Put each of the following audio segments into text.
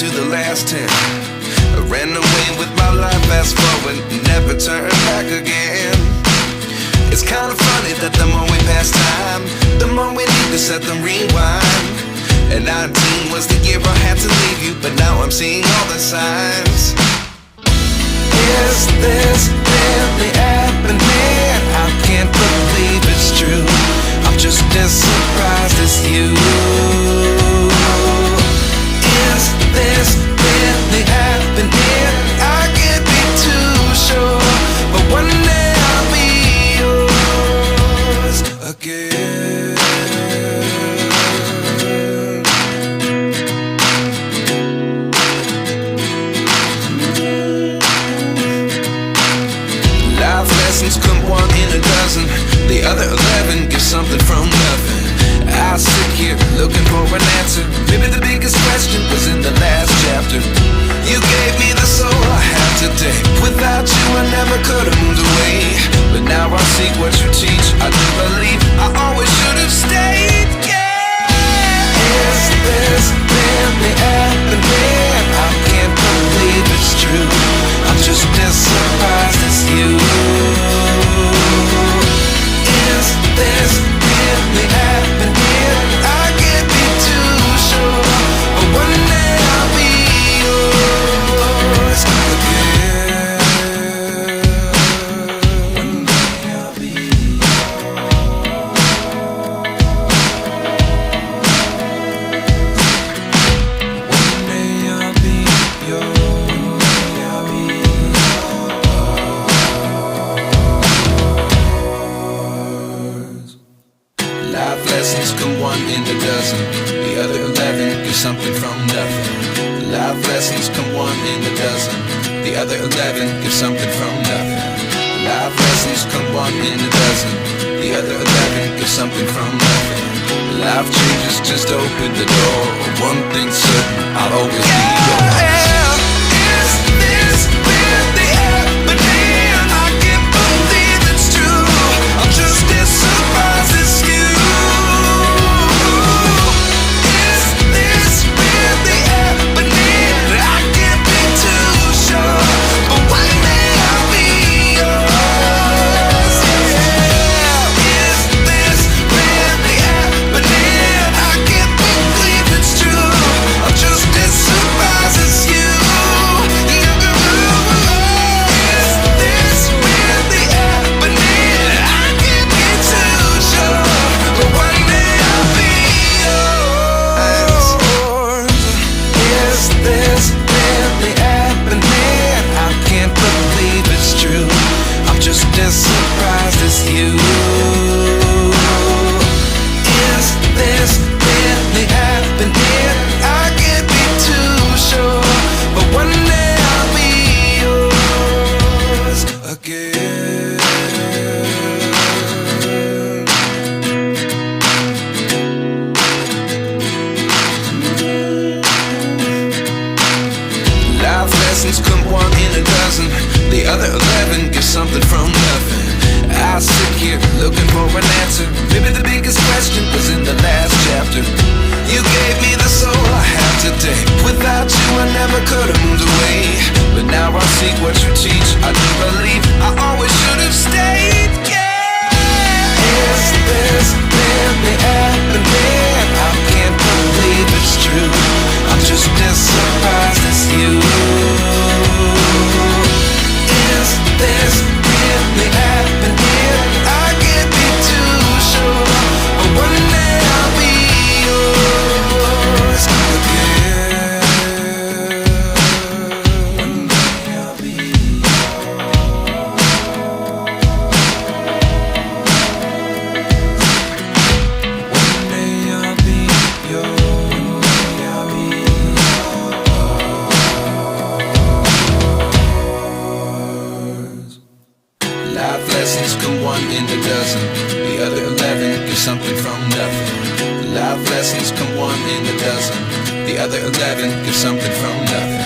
to the last 10. I ran away with my life, fast forward, never turn back again. It's kinda funny that the more we pass time, the more we need to set the rewind. And 19 was the year I had to leave you, but now I'm seeing all the signs. Is this really happening? I can't believe it's true. I'm just as surprised as you. Is this really happening? I can't be too sure, but one day I'll be yours again. Life lessons come one in a dozen. The other 11 give something from nothing. I sit here looking for an answer. Maybe the biggest question was in the last chapter. You gave me the soul I have today. Without you I never could have moved away. But now I see what you teach. I do believe I always should have stayed. Yeah. Is this really happening? I can't believe it's true. I'm just as surprised as you. Is this really happening? I can't be too sure, but one day I'll be yours again. One day I'll be One day I'll be yours. Life lessons come one in a dozen. The other 11 give something from nothing. Life lessons come one in a dozen. The other 11 give something from nothing. Life lessons come one in a dozen. The other 11 give something from nothing. Life changes, just open the door. One thing's certain, I'll always be yours. Is this really happening? I can't believe it's true. I'm just as surprised as you. Is this really happening? I can't be too sure, but one day I'll be yours. Yeah. Is this really happening? I can't believe it's true. I'm just as surprised as you. Is this really happening? I can't be too sure, but one day I'll be yours. Is this really happening? I can't believe it's true. I'm just as surprised as you. Is this really happening? I can't be too sure, but one day I'll be yours again. Life lessons come one in a dozen. The other 11 give something from nothing. I sit here looking for an answer. Maybe the biggest question was in the last chapter. You gave me the soul I have today. Without you I never could have moved away. But now I see what you teach. I do believe I always should have stayed. Yeah. Is this really happening? I can't believe it's true. I'm just as surprised as you. Is this really happening? I can't be too sure, but one day I'll be yours again. One day I'll be One day I'll be yours. One day I'll be yours. Life lessons come one in a dozen. The other 11 give something from nothing. Life lessons come one in a dozen. The other 11 give something from nothing.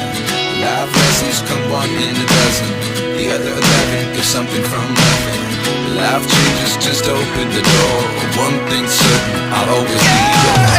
Life lessons come one in a dozen. The other 11 give something from nothing. Life changes, just open the door. One thing's certain, I'll always be yours.